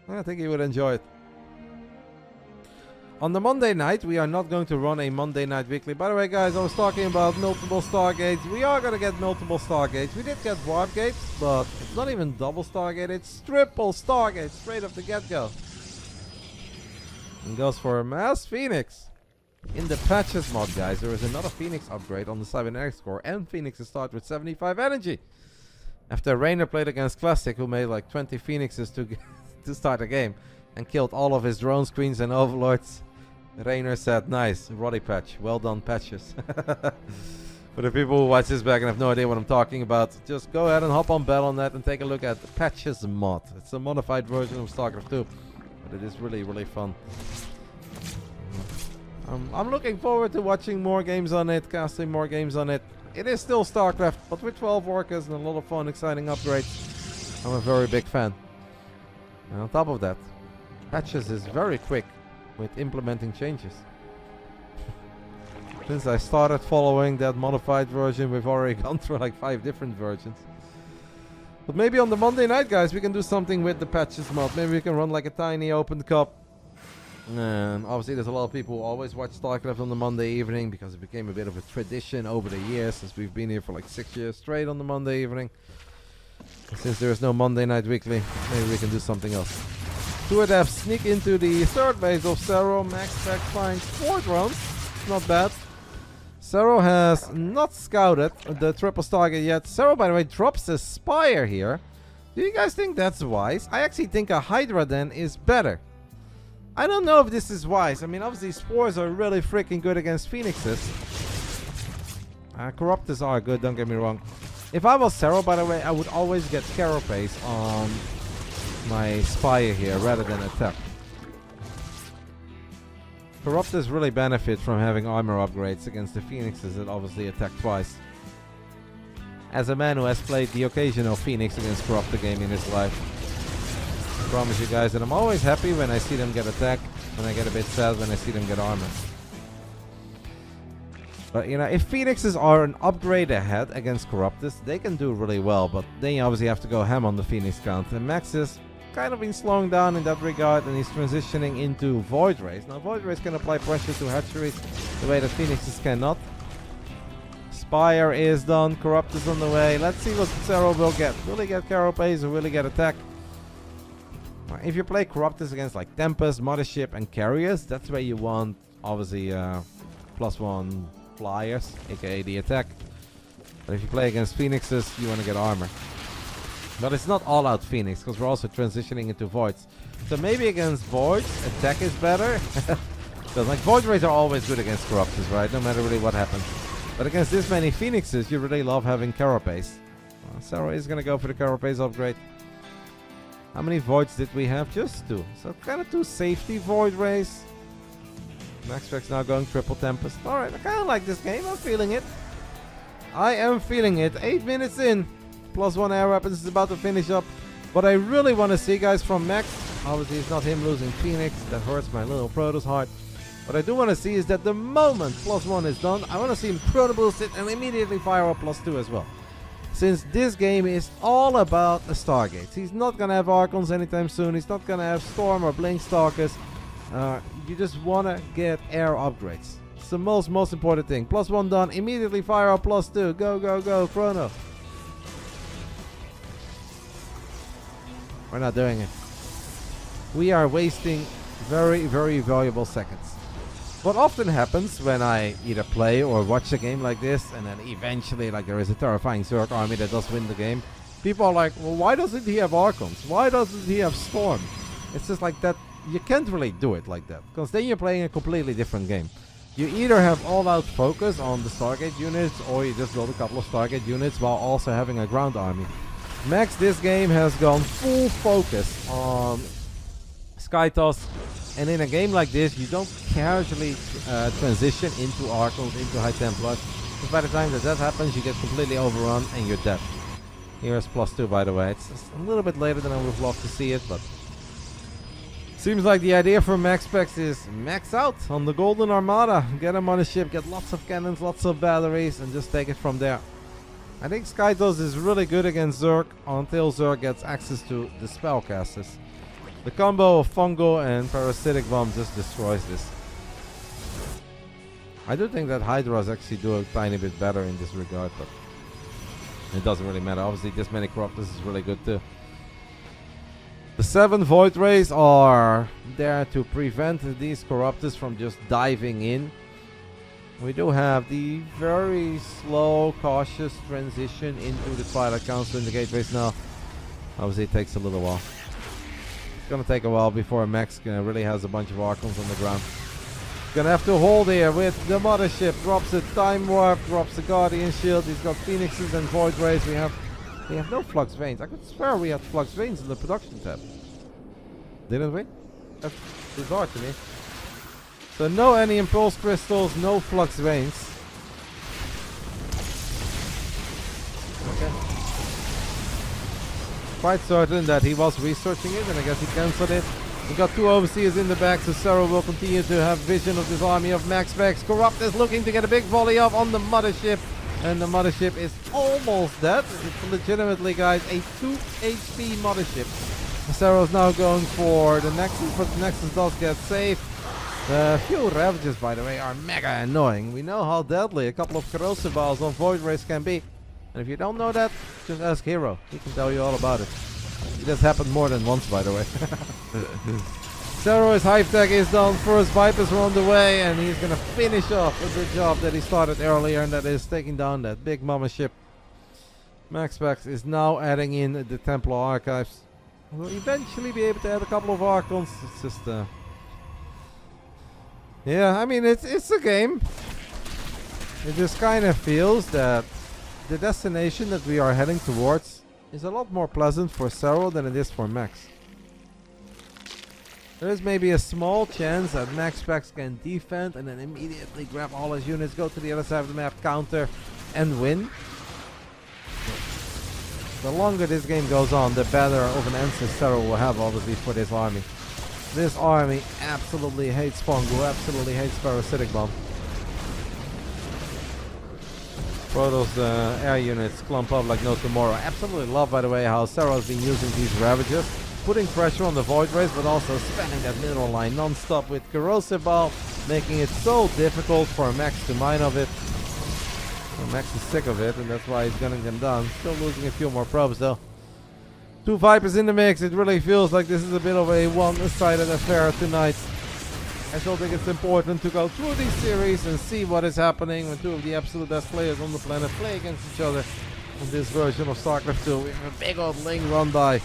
I think he would enjoy it. On the Monday night, we are not going to run a Monday night weekly. By the way, guys, I was talking about multiple Stargates. We are going to get multiple Stargates. We did get Warp Gates, but it's not even double Stargate. It's triple Stargate straight off the get-go. And goes for a Mass Phoenix. In the Patches mod, guys, there is another Phoenix upgrade on the Cybernetics core, and Phoenixes start with 75 energy. After Reynor played against Classic, who made like 20 Phoenixes to start the game, and killed all of his drone screens and overlords, Reynor said, nice, Roddy patch, well done Patches. For the people who watch this back and have no idea what I'm talking about, just go ahead and hop on Battle.net and take a look at the Patches mod. It's a modified version of StarCraft 2, but it is really, really fun. I'm looking forward to watching more games on it, casting more games on it. It is still StarCraft, but with 12 workers and a lot of fun, exciting upgrades. I'm a very big fan. And on top of that, Patches is very quick with implementing changes. Since I started following that modified version, we've already gone through like 5 different versions. But maybe on the Monday night, guys, we can do something with the Patches mod. Maybe we can run like a tiny open cup. And obviously there's a lot of people who always watch StarCraft on the Monday evening because it became a bit of a tradition over the years, since we've been here for like 6 years straight on the Monday evening. And since there is no Monday night weekly, maybe we can do something else. RotterdaM sneak into the third base of Serral. MaxPax finds 4 drones. Not bad. Serral has not scouted the triple Stargate yet. Serral, by the way, drops a Spire here. Do you guys think that's wise? I actually think a RotterdaM is better. I don't know if this is wise. I mean, obviously spores are really freaking good against Phoenixes. Corruptors are good, don't get me wrong. If I was Serral, by the way, I would always get Carapace on my Spire here rather than attack. Corruptors really benefit from having armor upgrades against the Phoenixes that obviously attack twice. As a man who has played the occasional Phoenix against Corruptor game in his life, I promise you guys that I'm always happy when I see them get attacked, and I get a bit sad when I see them get armor. But you know, if Phoenixes are an upgrade ahead against Corruptors, they can do really well, but then you obviously have to go ham on the Phoenix count. And Max has kind of been slowing down in that regard, and he's transitioning into Void Rays. Now Void Rays can apply pressure to hatcheries the way that Phoenixes cannot. Spire is done, Corruptors on the way. Let's see what Serral will get. Will he get Carapace or will he get attack? If you play Corruptors against like Tempest, Mothership and Carriers, that's where you want obviously +1 flyers, aka the attack. But if you play against Phoenixes, you want to get armor. But it's not all out Phoenix, because we're also transitioning into Voids. So maybe against Voids, attack is better. Because like Void Rays are always good against Corruptors, right? No matter really what happens. But against this many Phoenixes, you really love having Carapace. Serral is going to go for the Carapace upgrade. How many Voids did we have? Just 2. So kind of 2 safety Void Rays. MaxPax now going triple Tempest. Alright, I kind of like this game. I'm feeling it. I am feeling it. 8 minutes in. +1 air weapons is about to finish up. What I really want to see, guys, from Max. Obviously, it's not him losing Phoenix. That hurts my little Protoss heart. What I do want to see is that the moment +1 is done, I want to see him Chrono Boost it and immediately fire up +2 as well. Since this game is all about the Stargates. He's not going to have Archons anytime soon. He's not going to have Storm or Blink Stalkers. You just want to get air upgrades. It's the most important thing. +1 done. Immediately fire up +2. Go, go, go. Chrono. We're not doing it. We are wasting very, very valuable seconds. What often happens when I either play or watch a game like this, and then eventually like there is a terrifying Zerg army that does win the game, people are like, well, why doesn't he have Archons? Why doesn't he have Storm? It's just like that. You can't really do it like that, because then you're playing a completely different game. You either have all-out focus on the Stargate units, or you just build a couple of Stargate units while also having a ground army. Max this game has gone full focus on Skytoss, and in a game like this, you don't casually transition into Archons, into High Templars, because by the time that happens, you get completely overrun and you're dead. Here's +2, by the way. It's a little bit later than I would have loved to see it, but seems like the idea for MaxPax is max out on the Golden Armada. Get them on a ship, get lots of cannons, lots of batteries, and just take it from there. I think Skytoss is really good against Zerg until Zerg gets access to the spellcasters. The combo of Fungal and Parasitic Bomb just destroys this. I do think that Hydras actually do a tiny bit better in this regard, but it doesn't really matter. Obviously, this many Corruptors is really good too. The 7 Void Rays are there to prevent these Corruptors from just diving in. We do have the very slow, cautious transition into the Twilight Council in the gateways now. Obviously, it takes a little while. It's gonna take a while before Max really has a bunch of Archons on the ground. Gonna have to hold here with the Mothership. Drops a Time Warp, drops a Guardian Shield. He's got Phoenixes and Void Rays. We have no Flux Veins. I could swear we had Flux Veins in the production tab. Didn't we? That's bizarre to me. So no any Impulse Crystals, no Flux Veins. Okay. Quite certain that he was researching it, and I guess he cancelled it. We got 2 Overseers in the back, so Serral will continue to have vision of this army of MaxPax. Corrupt is looking to get a big volley off on the Mothership. And the Mothership is almost dead. It's legitimately, guys, a 2 HP Mothership. Serral's now going for the Nexus, but the Nexus does get saved. The few Ravages, by the way, are mega annoying. We know how deadly a couple of Corrosive Balls on Void Rays can be. And if you don't know that, just ask Hero. He can tell you all about it. It has happened more than once, by the way. Serral's Hive Tech is done. First Vipers are on the way, and he's gonna finish off a good job that he started earlier, and that is taking down that big mama ship. MaxPax is now adding in the Templar Archives. We'll eventually be able to add a couple of Archons. It's just yeah, I mean, it's a game. It just kind of feels that the destination that we are heading towards is a lot more pleasant for Serral than it is for Max. There is maybe a small chance that MaxPax can defend and then immediately grab all his units, go to the other side of the map, counter, and win. The longer this game goes on, the better of an answer Serral will have, obviously, for this army. This army absolutely hates Fungal, absolutely hates Parasitic Bomb. Protoss air units clump up like no tomorrow. Absolutely love, by the way, how Serral's been using these Ravages, putting pressure on the Void Rays, but also spamming that middle line non-stop with Corrosive Ball, making it so difficult for Max to mine of it. Well, Max is sick of it, and that's why he's gunning them down. Still losing a few more probes, though. 2 Vipers in the mix. It really feels like this is a bit of a one-sided affair tonight. I still think it's important to go through these series and see what is happening when 2 of the absolute best players on the planet play against each other. In this version of Starcraft 2, we have a big old Ling run by.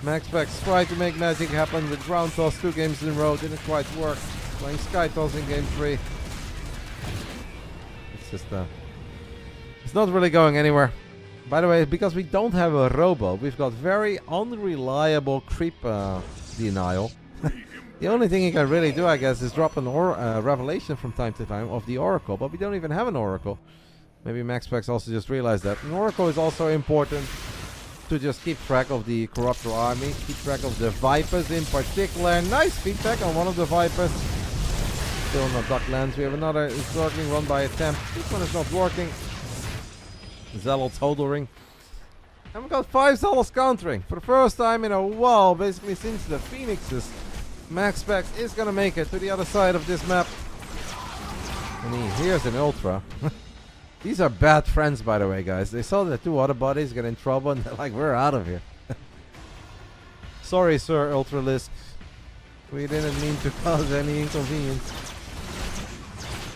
MaxPax tried to make magic happen with Ground Toss 2 games in a row. Didn't quite work. Playing Sky Toss in game 3. It's just it's not really going anywhere. By the way, because we don't have a robo, we've got very unreliable creep denial. The only thing you can really do, I guess, is drop an revelation from time to time of the Oracle, but we don't even have an Oracle. Maybe MaxPax also just realized that. An Oracle is also important to just keep track of the Corruptor army, keep track of the Vipers in particular. Nice feedback on one of the Vipers. Still not Duck Lands. We have another Zergling run by a temp. This one is not working. Zealots hodling. And we've got 5 Zealots countering. For the first time in a while, basically since the Phoenixes, MaxPax is gonna make it to the other side of this map. And here's an Ultra. These are bad friends, by the way, guys. They saw the 2 other bodies get in trouble and they're like, we're out of here. Sorry, Sir Ultralisk. We didn't mean to cause any inconvenience.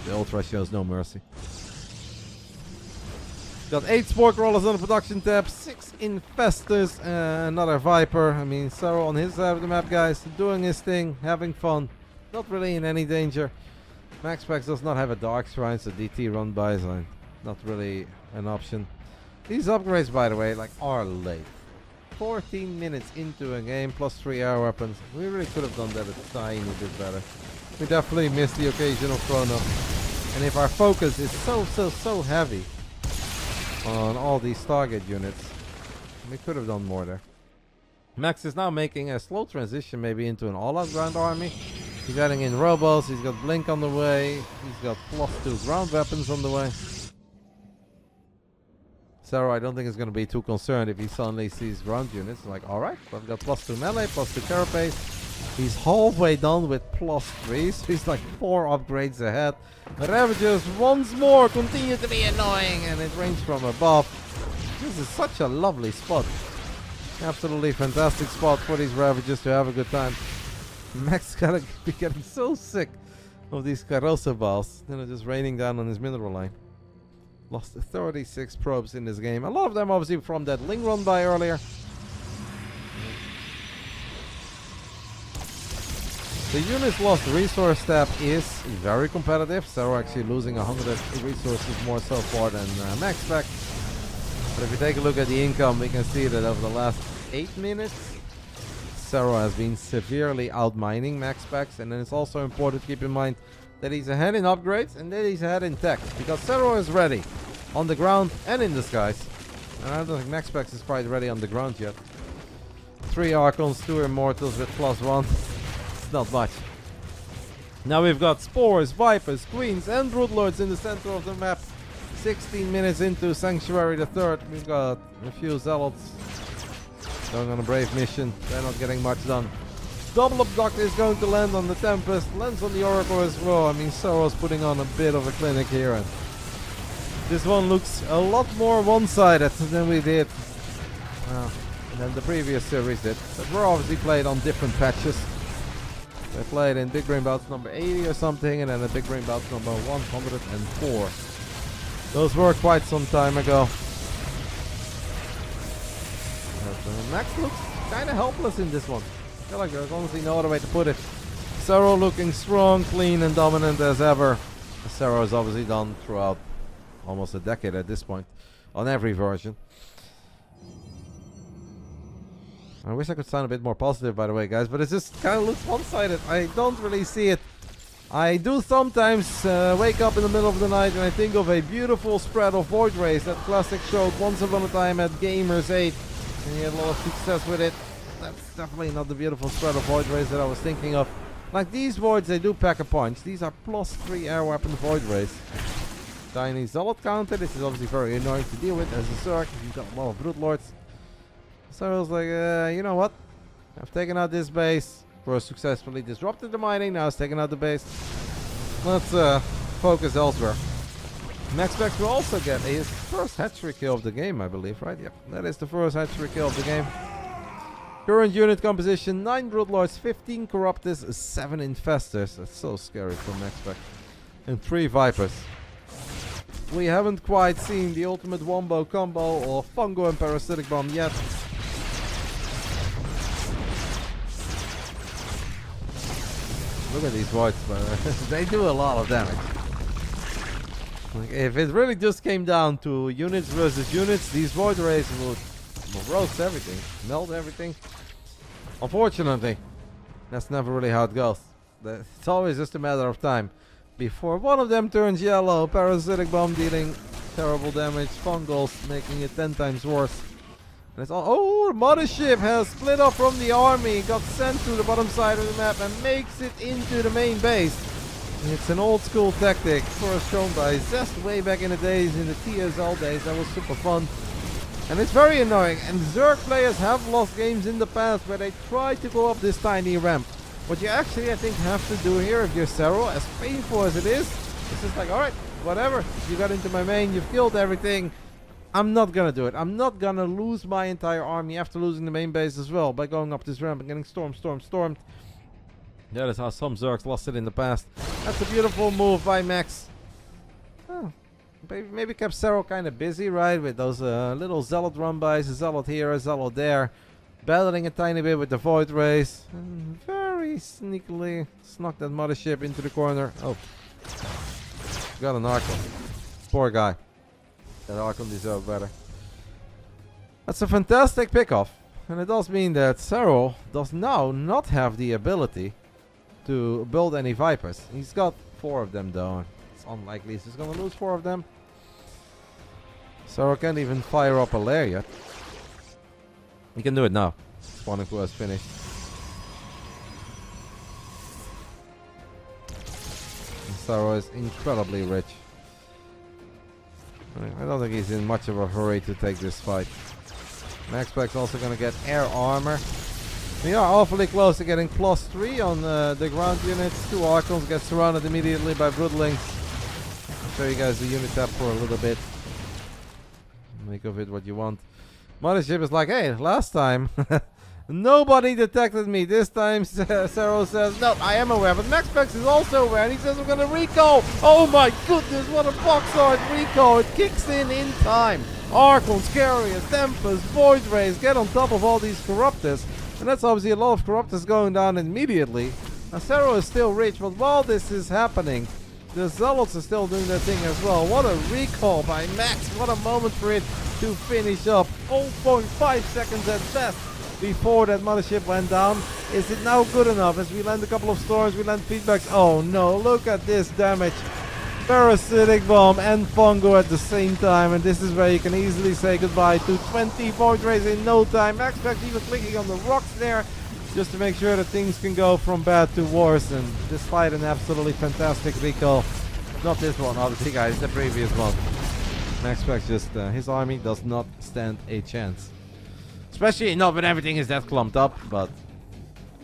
The Ultra shows no mercy. Got 8 Spore Crawlers on the production tab, 6 Infestors, another Viper. I mean, Serral on his side of the map, guys, doing his thing, having fun, not really in any danger. MaxPax does not have a Dark Shrine, so DT run bys are not really an option. These upgrades, by the way, like are late. 14 minutes into a game plus 3 air weapons. We really could have done that a tiny bit better. We definitely missed the occasional chrono. And if our focus is so heavy on all these target units, we could have done more there. Max is now making a slow transition maybe into an all-out ground army. He's adding in robos, he's got blink on the way, he's got +2 ground weapons on the way. Serral, I don't think is going to be too concerned if he suddenly sees ground units. Like, alright, I've got +2 melee, +2 carapace. He's halfway done with +3, so he's like 4 upgrades ahead. The Ravagers once more continue to be annoying, and it rains from above. This is such a lovely spot. Absolutely fantastic spot for these Ravagers to have a good time. Max gotta be getting so sick of these Carosa balls. You know, just raining down on his mineral line. Lost 36 probes in this game. A lot of them obviously from that Ling run by earlier. The units lost resource tab is very competitive. Serral actually losing 100 resources more so far than MaxPax. But if you take a look at the income, we can see that over the last 8 minutes, Serral has been severely outmining MaxPax. And then it's also important to keep in mind that he's ahead in upgrades and that he's ahead in tech. Because Serral is ready on the ground and in the skies. And I don't think MaxPax is quite ready on the ground yet. 3 Archons, 2 Immortals with +1. It's not much. Now we've got Spores, Vipers, Queens and Broodlords in the center of the map. 16 minutes into Sanctuary the 3rd. We've got a few Zealots going on a brave mission. They're not getting much done. Double Abduct is going to land on the Tempest, lands on the Oracle as well. I mean, Serral's putting on a bit of a clinic here, and this one looks a lot more one-sided than we did than the previous series did. But we're obviously played on different patches. They played in Big Brain Bouts number 80 or something, and then the Big Brain Bouts number 104. Those were quite some time ago. But, Max looks kind of helpless in this one. I feel like there's honestly no other way to put it. Serral looking strong, clean and dominant as ever. Serral is obviously done throughout almost a decade at this point on every version. I wish I could sound a bit more positive, by the way, guys, but it just kind of looks one-sided. I don't really see it. I do sometimes wake up in the middle of the night and I think of a beautiful spread of Void Rays that Classic showed once upon a time at Gamers 8, and he had a lot of success with it. That's definitely not the beautiful spread of Void Rays that I was thinking of. Like these Voids, they do pack a punch. These are +3 air weapon Void Rays. Tiny Zealot counter. This is obviously very annoying to deal with as a Zerg. You've got a lot of Broodlords. So I was like, you know what? I've taken out this base. First successfully disrupted the mining. Now it's taken out the base. Let's focus elsewhere. MaxPax will also get his first hatchery kill of the game, I believe, right? Yep, that is the first hatchery kill of the game. Current unit composition, 9 Broodlords, 15 Corruptors, 7 Infestors. That's so scary for MaxPax. And 3 Vipers. We haven't quite seen the ultimate Wombo combo or Fungo and Parasitic Bomb yet. Look at these Voids, they do a lot of damage. Like, if it really just came down to units versus units, these Void Rays would roast everything, melt everything. Unfortunately, that's never really how it goes. It's always just a matter of time before one of them turns yellow. Parasitic Bomb dealing terrible damage, Fungals making it 10 times worse. And it's all, oh, the mothership has split off from the army, got sent to the bottom side of the map and makes it into the main base. It's an old school tactic, first shown by Zest way back in the days, in the TSL days. That was super fun. And it's very annoying, and Zerg players have lost games in the past where they try to go up this tiny ramp. What you actually, I think, have to do here, if you're Serral, as painful as it is, it's just like, alright, whatever, you got into my main, you've killed everything, I'm not gonna do it. I'm not gonna lose my entire army after losing the main base as well by going up this ramp and getting stormed. That is how some Zergs lost it in the past. That's a beautiful move by Max. Oh, maybe kept Serral kind of busy, right? With those little Zealot run-bys, a Zealot here, a Zealot there. Battling a tiny bit with the Void Rays. And very sneakily snuck that mothership into the corner. Oh, Got an Archon. Poor guy. That Archon deserved better. That's a fantastic pickoff. And it does mean that Serral does now not have the ability to build any Vipers. He's got 4 of them though. It's unlikely he's going to lose 4 of them. Serral can't even fire up a lair yet. He can do it now. Spawning pool has finished. Serral is incredibly rich. I don't think he's in much of a hurry to take this fight. MaxPax also going to get air armor. We are awfully close to getting +3 on the ground units. 2 Archons get surrounded immediately by Broodlings. I'll show you guys the unit tab for a little bit. Make of it what you want. Mothership is like, hey, last time nobody detected me. This time Serral says, no, I am aware. But MaxPax is also aware. And he says, we're going to recall. Oh my goodness, what a box art recall. It kicks in time. Archons, Carriers, Tempest, Void Rays get on top of all these Corruptors. And that's obviously a lot of Corruptors going down immediately. Now Serral is still rich, but while this is happening, the Zealots are still doing their thing as well. What a recall by Max. What a moment for it to finish up. 0.5 seconds at best before that Mothership went down. Is it now good enough? As we land a couple of storms, we land feedbacks. Oh no, look at this damage. Parasitic Bomb and Fungo at the same time, and this is where you can easily say goodbye to 20 Void Rays in no time. MaxPax even clicking on the rocks there just to make sure that things can go from bad to worse, and despite an absolutely fantastic recall, not this one obviously guys, the previous one, MaxPax just, his army does not stand a chance. Especially not when everything is that clumped up, but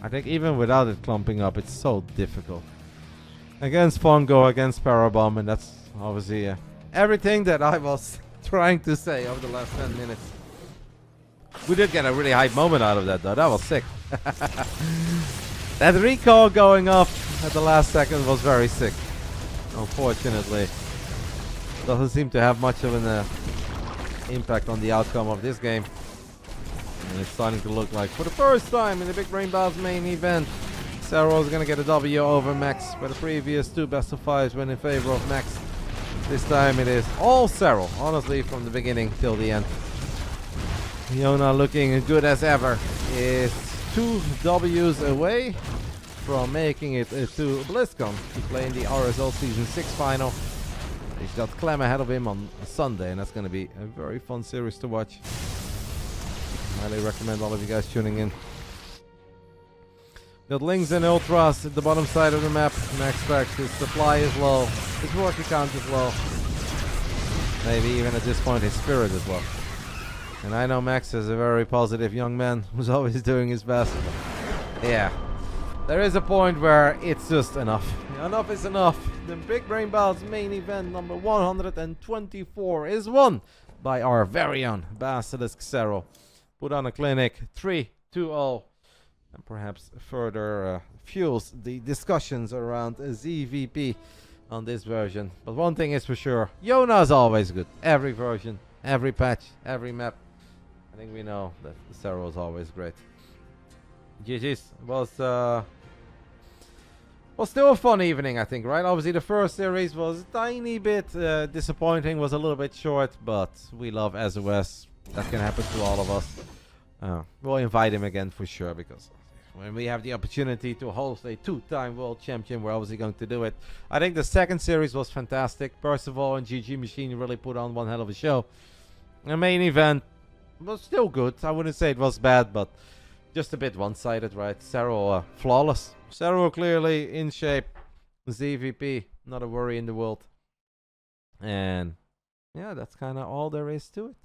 I think even without it clumping up, it's so difficult. Against Fungo, against Parabomb, and that's obviously everything that I was trying to say over the last 10 minutes. We did get a really hype moment out of that though, that was sick. That recall going off at the last second was very sick. Unfortunately, doesn't seem to have much of an impact on the outcome of this game. And it's starting to look like, for the first time in the Big Brain Bouts main event, Serral is going to get a W over Max, where the previous 2 best of 5s went in favor of Max. This time it is all Serral, honestly, from the beginning till the end. Yona looking as good as ever, is 2 W's away from making it to BlizzCon to play in the RSL Season 6 final. He's got Clem ahead of him on Sunday, and that's going to be a very fun series to watch. Highly recommend all of you guys tuning in. Got Lings and Ultras at the bottom side of the map. MaxPax, his supply is low, his worker count is low. Maybe even at this point his spirit is low. And I know Max is a very positive young man who's always doing his best. Yeah, there is a point where it's just enough. Enough is enough. The Big Brain Bouts main event number 124 is won by our very own Basilisk Serral. Put on a clinic 3-2-0. And perhaps further fuels the discussions around ZVP on this version. But one thing is for sure, Yona is always good. Every version, every patch, every map. I think we know that Serral is always great. GG's was still a fun evening, I think, right? Obviously the first series was a tiny bit disappointing, was a little bit short, but we love SOS. That can happen to all of us. We'll invite him again for sure, because when we have the opportunity to host a 2-time world champion, we're obviously going to do it. I think the second series was fantastic. Percival and GG Machine really put on one hell of a show. The main event was still good. I wouldn't say it was bad, but just a bit one-sided, right? Serral flawless. Serral clearly in shape. ZVP, not a worry in the world. And yeah, that's kind of all there is to it.